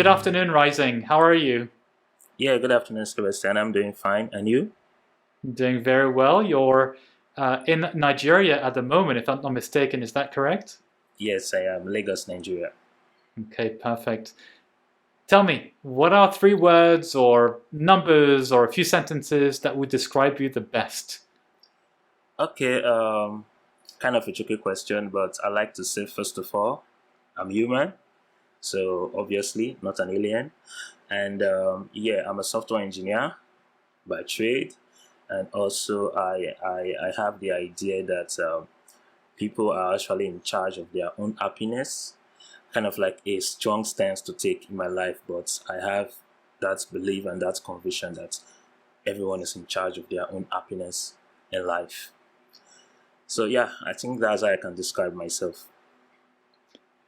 Good afternoon, Rising. How are you? Yeah, good afternoon, Sebastian. I'm doing fine. And you? Doing very well. You're in Nigeria at the moment, if I'm not mistaken. Is that correct? Yes, I am Lagos, Nigeria. Okay, perfect. Tell me, what are three words or numbers or a few sentences that would describe you the best? Okay, kind of a tricky question, but I like to say first of all, I'm human, so obviously not an alien. And yeah, I'm a software engineer by trade, and also I have the idea that people are actually in charge of their own happiness, kind of like a strong stance to take in my life, but I have that belief and that conviction that everyone is in charge of their own happiness in life. So yeah, I think that's how I can describe myself.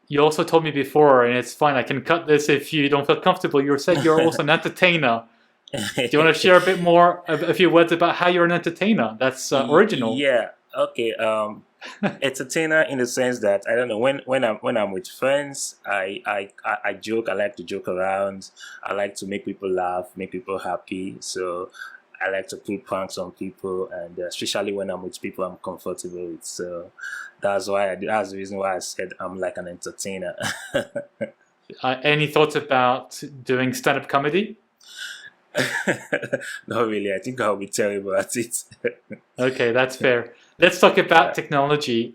You also told me before, and it's fine, I can cut this if you don't feel comfortable. You said you're also an entertainer. Do you want to share a bit more, a few words about how you're an entertainer? That's original. Yeah, okay. Entertainer in the sense that I don't know when I'm with friends, I joke. I like to joke around. I like to make people laugh, make people happy. So I like to pull pranks on people, and especially when I'm with people I'm comfortable with. So that's the reason why I said I'm like an entertainer. Any thoughts about doing stand-up comedy? Not really. I think I'll be terrible at it. Okay, that's fair. Let's talk about Yeah. technology.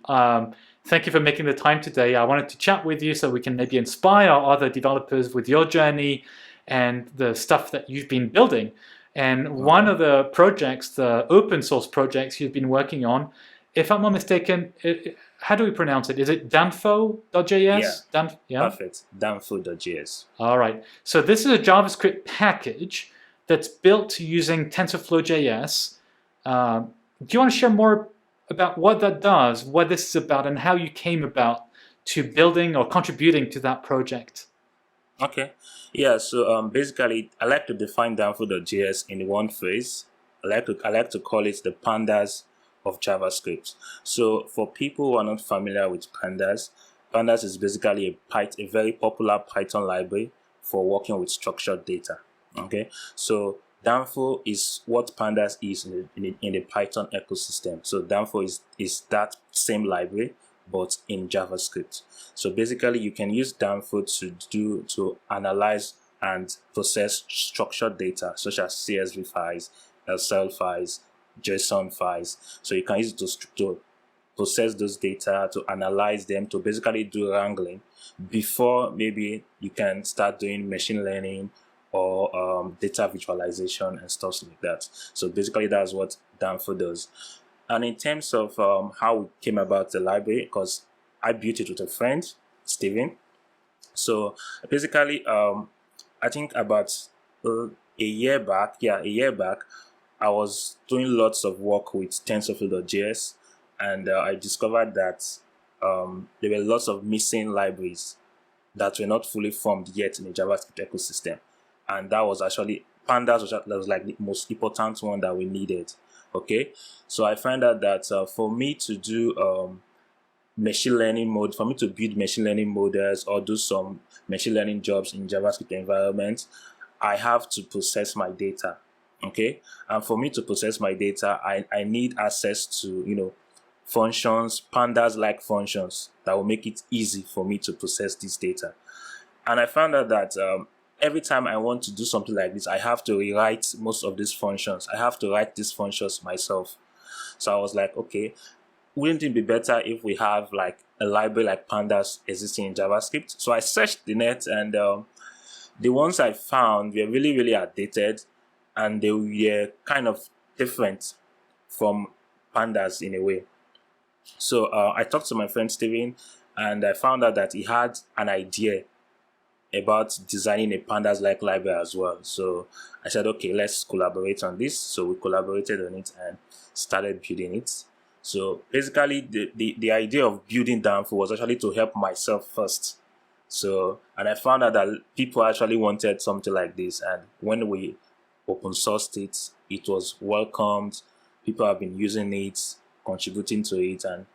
Thank you for making the time today. I wanted to chat with you so we can maybe inspire other developers with your journey and the stuff that you've been building. And one Okay. of the projects, the open source projects you've been working on, if I'm not mistaken, how do we pronounce it? Is it Yeah. danfo.js? Yeah? Perfect. Downfood.js. All right. So this is a JavaScript package that's built using Tensorflow Js. Do you want to share more about what that does, what this is about, and how you came about to building or contributing to that project? Okay. Yeah, so basically I like to define Downfood.js in one phrase. I like to call it the pandas of JavaScript. So for people who are not familiar with pandas, pandas is basically a very popular Python library for working with structured data. Okay. So Danfo is what pandas is in the Python ecosystem. So Danfo is that same library but in JavaScript. So basically, you can use Danfo to analyze and process structured data such as CSV files, Excel files, JSON files. So you can use it to process those data, to analyze them, to basically do wrangling before maybe you can start doing machine learning or data visualization and stuff like that. So basically, that's what Danfo does. And in terms of how we came about the library, because I built it with a friend, Steven. So basically, I think about a year back, I was doing lots of work with TensorFlow.js, and I discovered that there were lots of missing libraries that were not fully formed yet in the JavaScript ecosystem. And that was actually Pandas was like the most important one that we needed. Okay, so I find out that for me to do for me to build machine learning models or do some machine learning jobs in JavaScript environment, I have to process my data. Okay, and for me to process my data, I need access to functions, pandas like functions that will make it easy for me to process this data. And I found out that every time I want to do something like this, I have to rewrite most of these functions. I have to write these functions myself. So I was like, okay, wouldn't it be better if we have like a library like pandas existing in JavaScript? So I searched the net, and the ones I found were really, really outdated, and they were kind of different from pandas in a way. So I talked to my friend Steven, and I found out that he had an idea about designing a pandas like library as well. So I said, okay, let's collaborate on this. So we collaborated on it and started building it. So basically, the idea of building Danfo was actually to help myself first. So, and I found out that people actually wanted something like this. And when we open sourced it, it was welcomed. People have been using it, contributing to it, and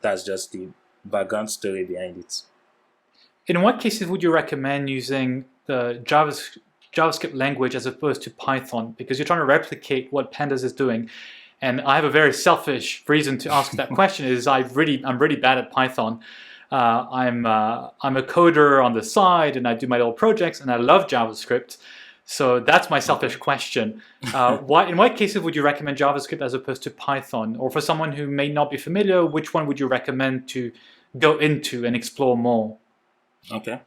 that's just the background story behind it. In what cases would you recommend using the JavaScript language as opposed to Python? Because you're trying to replicate what Pandas is doing. And I have a very selfish reason to ask that question is I'm really bad at Python. I'm a coder on the side and I do my little projects and I love JavaScript. So that's my selfish question. In what cases would you recommend JavaScript as opposed to Python? Or for someone who may not be familiar, which one would you recommend to go into and explore more? Okay.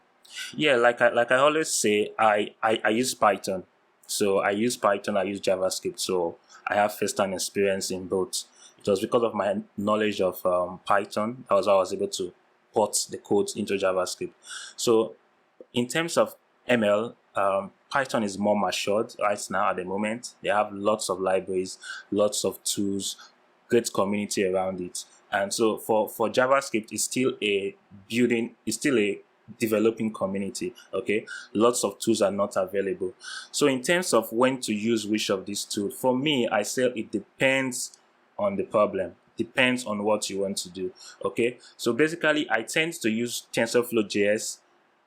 Yeah, like I always say, I use Python. So I use Python, I use JavaScript. So I have first-hand experience in both. It was because of my knowledge of Python that was how I was able to port the codes into JavaScript. So in terms of ML, Python is more matured right now at the moment. They have lots of libraries, lots of tools, great community around it. And so for JavaScript, it's still a developing community. Okay, lots of tools are not available. So in terms of when to use which of these tools, for me, I say it depends on the problem, depends on what you want to do. Okay, so basically I tend to use Tensorflow Js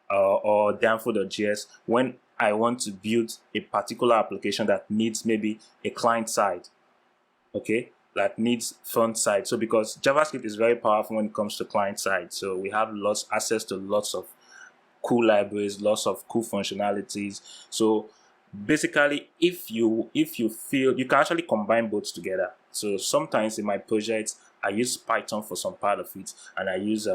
or Danfo.js when I want to build a particular application that needs maybe a client side, okay, that needs front side. So because JavaScript is very powerful when it comes to client side, so we have access to lots of cool libraries, lots of cool functionalities. So basically, if you feel you can actually combine both together. So sometimes in my projects, I use Python for some part of it, and I use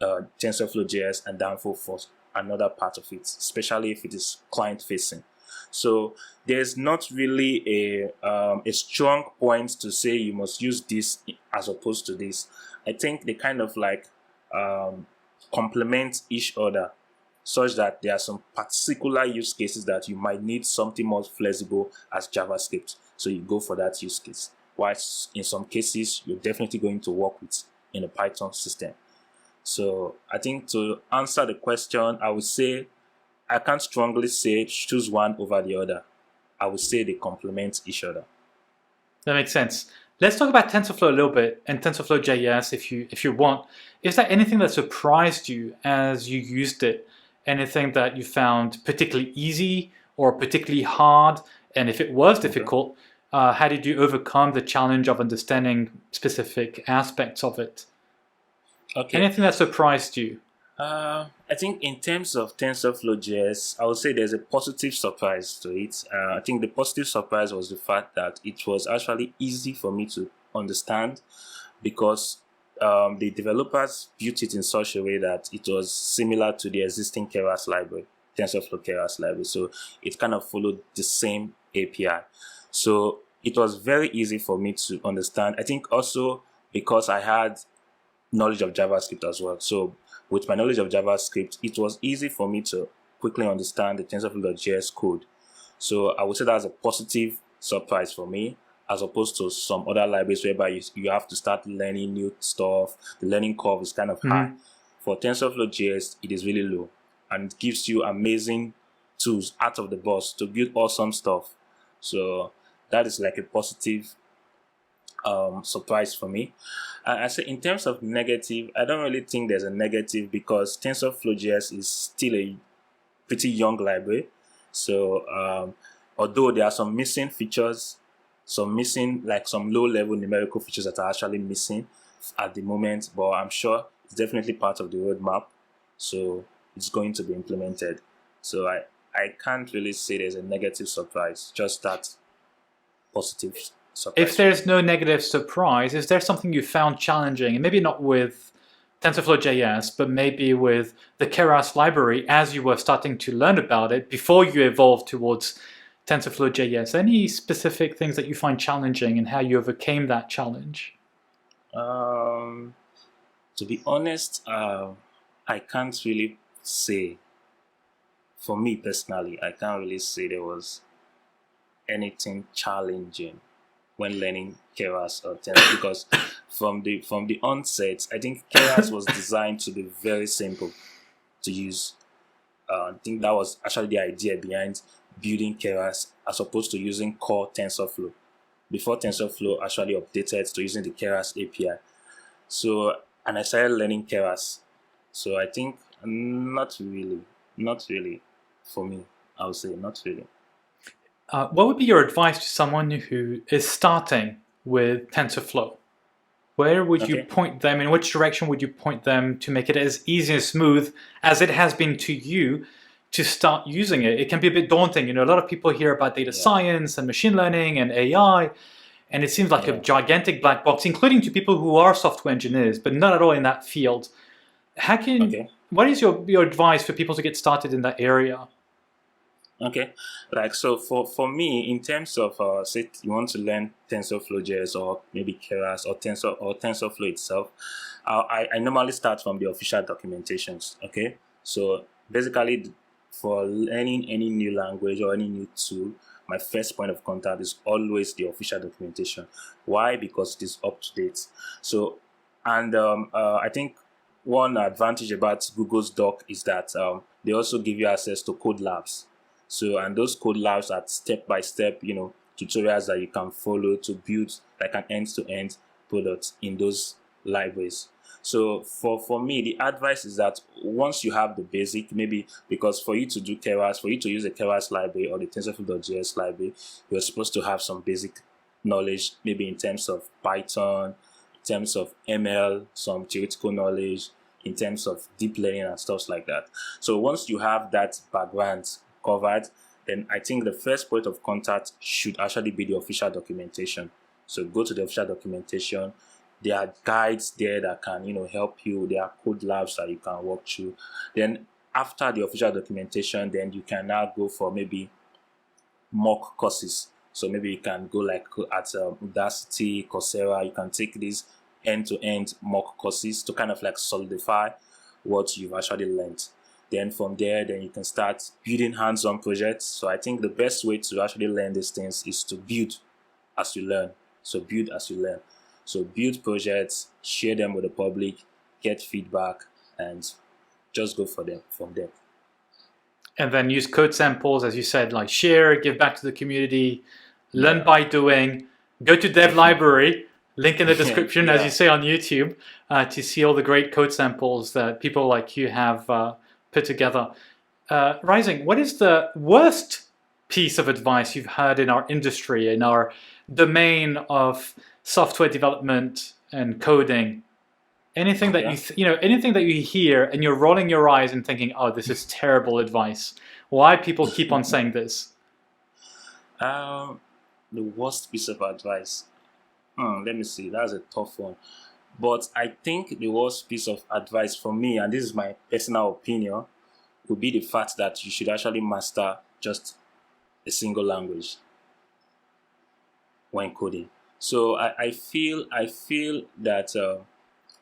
TensorFlow JS and Danfo for another part of it, especially if it is client facing. So there's not really a strong point to say you must use this as opposed to this. I think they kind of like complement each other, such that there are some particular use cases that you might need something more flexible as JavaScript. So you go for that use case. Whilst in some cases, you're definitely going to work with in a Python system. So I think to answer the question, I would say I can't strongly say choose one over the other. I would say they complement each other. That makes sense. Let's talk about TensorFlow a little bit and TensorFlow JS if you want. Is there anything that surprised you as you used it? Anything that you found particularly easy or particularly hard? And if it was difficult, how did you overcome the challenge of understanding specific aspects of it? Okay. Anything that surprised you? I think in terms of TensorFlow JS, I would say there's a positive surprise to it. I think the positive surprise was the fact that it was actually easy for me to understand because the developers built it in such a way that it was similar to the existing Keras library, TensorFlow Keras library. So it kind of followed the same API. So it was very easy for me to understand. I think also because I had knowledge of JavaScript as well. So with my knowledge of JavaScript, it was easy for me to quickly understand the TensorFlow.js code. So I would say that's a positive surprise for me, as opposed to some other libraries whereby you have to start learning new stuff. The learning curve is kind of high. For TensorFlow.js, it is really low, and it gives you amazing tools out of the box to build awesome stuff. So that is like a positive surprise for me. I say in terms of negative, I don't really think there's a negative because TensorFlow JS is still a pretty young library. So although there are some missing features, some low-level numerical features that are actually missing at the moment, but I'm sure it's definitely part of the roadmap. So it's going to be implemented. So I can't really say there's a negative surprise, just that positive surprise. If there's no negative surprise, is there something you found challenging, and maybe not with TensorFlow JS, but maybe with the Keras library as you were starting to learn about it before you evolved towards TensorFlow JS? Any specific things that you find challenging and how you overcame that challenge? To be honest, I can't really say. For me personally, I can't really say there was anything challenging when learning Keras or Tensor, because from the onset, I think Keras was designed to be very simple to use. I think that was actually the idea behind building Keras as opposed to using core TensorFlow. Before TensorFlow actually updated to using the Keras API. So, and I started learning Keras. So I think Not really. Not really. For me, I would say not really. What would be your advice to someone who is starting with TensorFlow? Where would you Okay. point them? In which direction would you point them to make it as easy and smooth as it has been to you to start using it? It can be a bit daunting. A lot of people hear about data Yeah. science and machine learning and AI, and it seems like a Yeah. gigantic black box, including to people who are software engineers, but not at all in that field. Okay. What is your advice for people to get started in that area? Okay, like so for me, in terms of say you want to learn TensorFlow Js or maybe Keras or TensorFlow itself, I normally start from the official documentations. Okay, so basically for learning any new language or any new tool, my first point of contact is always the official documentation. Why? Because it is up to date. So, and I think one advantage about Google's Doc is that they also give you access to code labs. So, and those code labs are step by step, tutorials that you can follow to build like an end-to-end product in those libraries. So for me, the advice is that once you have the basic, maybe because for you to do Keras, for you to use the Keras library or the TensorFlow.js library, you're supposed to have some basic knowledge, maybe in terms of Python, in terms of ML, some theoretical knowledge, in terms of deep learning and stuff like that. So once you have that background covered, then I think the first point of contact should actually be the official documentation. So go to the official documentation. There are guides there that can, help you. There are code labs that you can walk through. Then after the official documentation, then you can now go for maybe mock courses. So maybe you can go like at Udacity, Coursera. You can take these end-to-end mock courses to kind of like solidify what you've actually learned. Then from there, then you can start building hands-on projects. So I think the best way to actually learn these things is to build as you learn. So build as you learn. So build projects, share them with the public, get feedback, and just go for them from there. And then use code samples, as you said, like share, give back to the community, learn Yeah. by doing, go to dev library, link in the description, as Yeah. you say on YouTube, to see all the great code samples that people like you have put together. Rising, what is the worst piece of advice you've heard in our industry, in our domain of software development and coding? Anything that Okay. anything that you hear and you're rolling your eyes and thinking, "Oh, this is terrible advice." Why people keep on saying this? The worst piece of advice. Let me see. That's a tough one. But I think the worst piece of advice for me, and this is my personal opinion, would be the fact that you should actually master just a single language when coding. So I feel that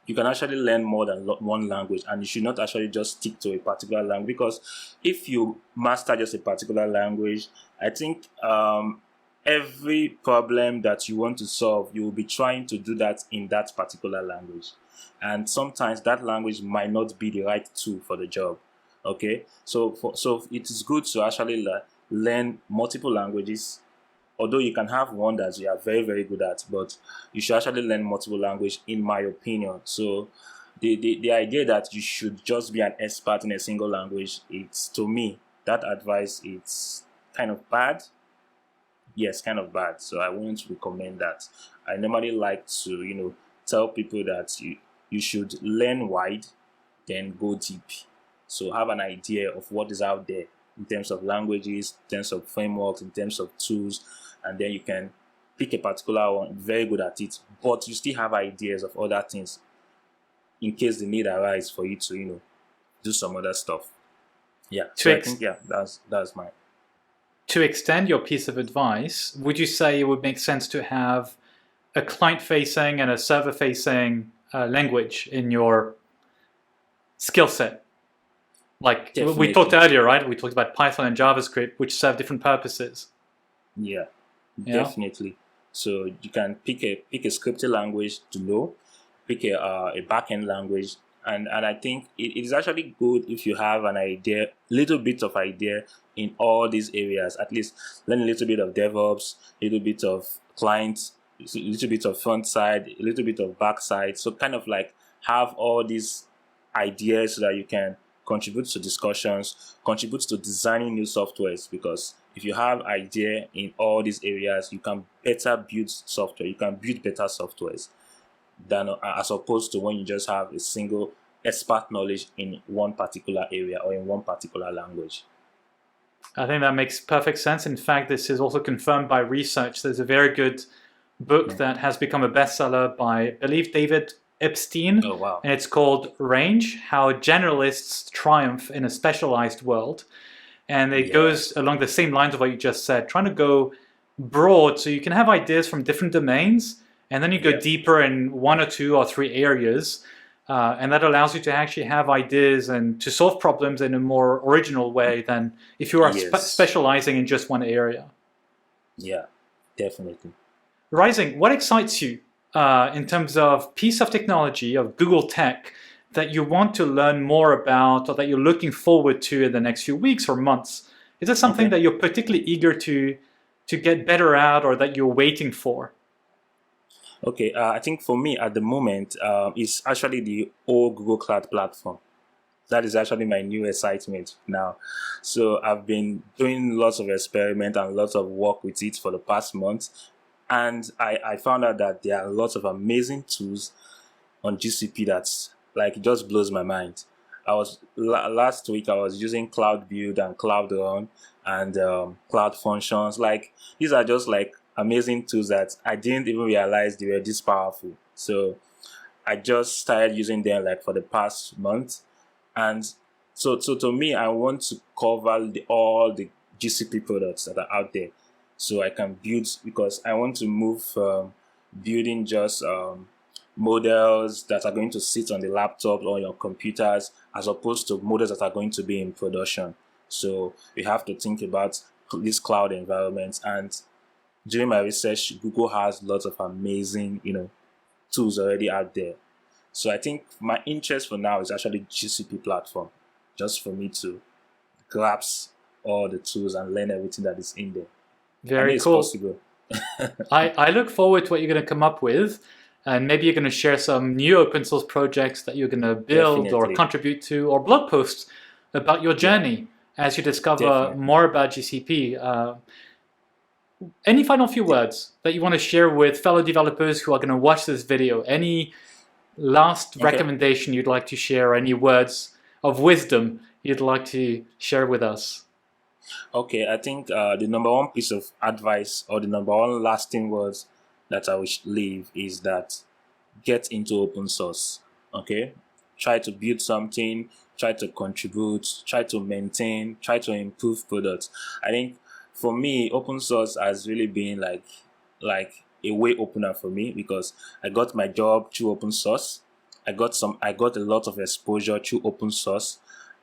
you can actually learn more than one language, and you should not actually just stick to a particular language, because if you master just a particular language, I think every problem that you want to solve, you will be trying to do that in that particular language, and sometimes that language might not be the right tool for the job. Okay, so it is good to actually learn multiple languages, although you can have one that you are very very good at, but you should actually learn multiple language, in my opinion. So the idea that you should just be an expert in a single language, it's, to me, that advice, it's kind of bad. Yes, kind of bad. So I wouldn't recommend that. I normally like to tell people that you should learn wide, then go deep. So have an idea of what is out there in terms of languages, in terms of frameworks, in terms of tools, and then you can pick a particular one, very good at it, but you still have ideas of other things in case the need arises for you to do some other stuff. Yeah. To So I ex- think, yeah, that's my to extend your piece of advice, would you say it would make sense to have a client-facing and a server-facing language in your skill set? Like we talked definitely. earlier, right? We talked about Python and JavaScript, which serve different purposes. Yeah, Yeah. definitely. So you can pick a scripting language to know, pick a backend language, and I think it is actually good if you have an idea, little bit of idea in all these areas. At least learn a little bit of DevOps, a little bit of client, a little bit of front side, a little bit of back side. So kind of like have all these ideas so that you can contribute to discussions, contribute to designing new softwares, because if you have idea in all these areas, you can better build software, you can build better softwares than as opposed to when you just have a single expert knowledge in one particular area or in one particular language. I think that makes perfect sense. In fact, this is also confirmed by research. There's a very good book that has become a bestseller by, I believe, David Epstein. Oh, wow. And it's called Range, How Generalists Triumph in a Specialized World. And it goes along the same lines of what you just said, trying to go broad so you can have ideas from different domains, and then you go deeper in one or two or three areas. And that allows you to actually have ideas and to solve problems in a more original way than if you are specializing in just one area. Yeah, definitely. Rising, what excites you in terms of piece of technology, of Google Tech, that you want to learn more about or that you're looking forward to in the next few weeks or months? Is there something that you're particularly eager to get better at or that you're waiting for? Okay, I think for me at the moment, it's actually the old Google Cloud platform. That is actually my new excitement now. So I've been doing lots of experiment and lots of work with it for the past month. And I found out that there are lots of amazing tools on GCP that's like, it just blows my mind. I was last week I was using Cloud Build and Cloud Run and Cloud Functions. Like, these are just like amazing tools that I didn't even realize they were this powerful. So I just started using them like for the past month. And so to me, I want to cover all the GCP products that are out there, so I can build, because I want to move from building just models that are going to sit on the laptop or your computers, as opposed to models that are going to be in production. So we have to think about these cloud environments. And during my research, Google has lots of amazing, tools already out there. So I think my interest for now is actually GCP platform, just for me to grasp all the tools and learn everything that is in there. Very cool. It's possible. I look forward to what you're going to come up with, and maybe you're going to share some new open source projects that you're going to build or contribute to, or blog posts about your journey as you discover more about GCP. Any final few words that you want to share with fellow developers who are going to watch this video? Any last recommendation you'd like to share? Any words of wisdom you'd like to share with us? Okay, I think the number one piece of advice, or the number one lasting words that I will leave, is that get into open source. Okay, try to build something, try to contribute, try to maintain, try to improve products. I think for me, open source has really been like a way opener for me, because I got my job through open source. I got a lot of exposure through open source.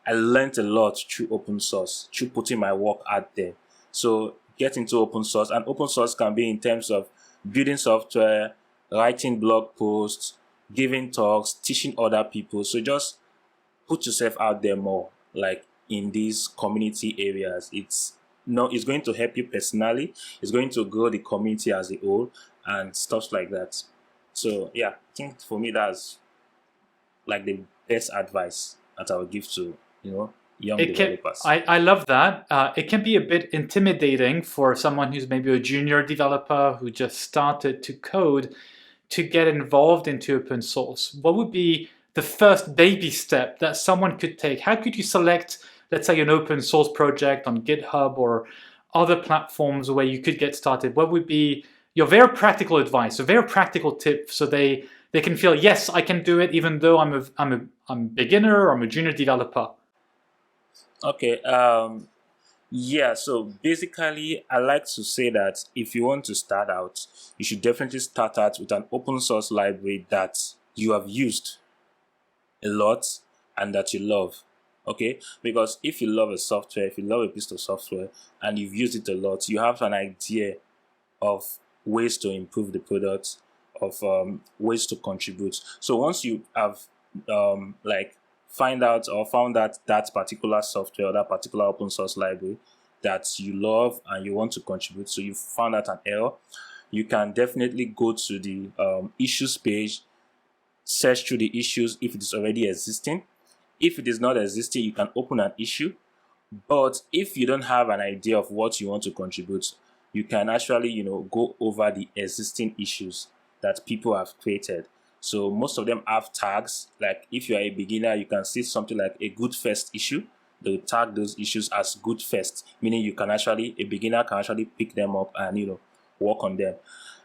I learned a lot through open source, through putting my work out there. So get into open source, and open source can be in terms of building software, writing blog posts, giving talks, teaching other people. So just put yourself out there more, like in these community areas. It's going to help you personally. It's going to grow the community as a whole and stuff like that. So yeah, I think for me that's like the best advice that I would give to young developers. I love that. It can be a bit intimidating for someone who's maybe a junior developer who just started to code to get involved into open source. What would be the first baby step that someone could take? How could you select, let's say, an open source project on GitHub or other platforms where you could get started? What would be your very practical advice, a very practical tip, so they can feel, yes, I can do it, even though I'm a beginner or I'm a junior developer? Okay. Yeah. So basically, I like to say that if you want to start out, you should definitely start out with an open source library that you have used a lot and that you love. Okay, because if you love a software, if you love a piece of software and you've used it a lot, you have an idea of ways to improve the product, of ways to contribute. So once you have found out that particular software or that particular open source library that you love and you want to contribute, so you found out an error, you can definitely go to the issues page, search through the issues if it is already existing. If it is not existing, you can open an issue. But if you don't have an idea of what you want to contribute, you can actually, go over the existing issues that people have created. So most of them have tags. Like if you are a beginner, you can see something like a good first issue. They'll tag those issues as good first, meaning a beginner can actually pick them up and, work on them.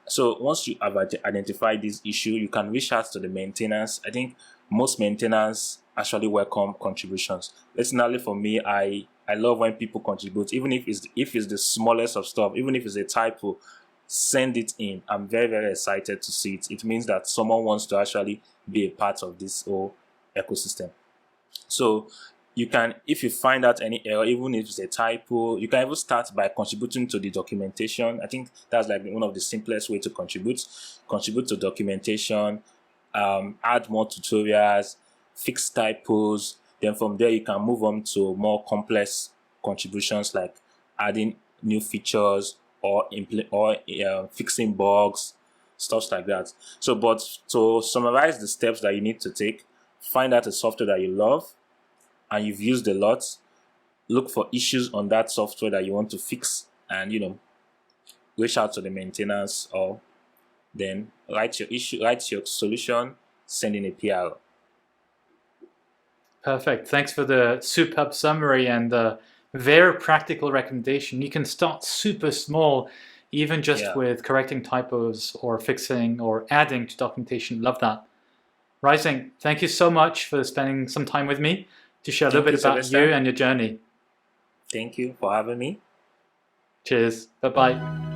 So once you have identified this issue, you can reach out to the maintainers. I think most maintainers actually welcome contributions. Personally, for me, I love when people contribute, even if it's the smallest of stuff, even if it's a typo, send it in. I'm very, very excited to see it. It means that someone wants to actually be a part of this whole ecosystem. So you can, if you find out any error, even if it's a typo, you can even start by contributing to the documentation. I think that's like one of the simplest way to contribute. Contribute to documentation, add more tutorials, fix typos. Then from there, you can move on to more complex contributions like adding new features or fixing bugs, stuff like that. So, but to summarize the steps that you need to take, find out a software that you love and you've used a lot. Look for issues on that software that you want to fix, and reach out to the maintainers, or then write your solution, send in a PR. Perfect. Thanks for the superb summary and the very practical recommendation. You can start super small, even just with correcting typos or fixing or adding to documentation. Love that. Rising, thank you so much for spending some time with me to share a little bit about you and your journey. Thank you for having me. Cheers. Bye-bye.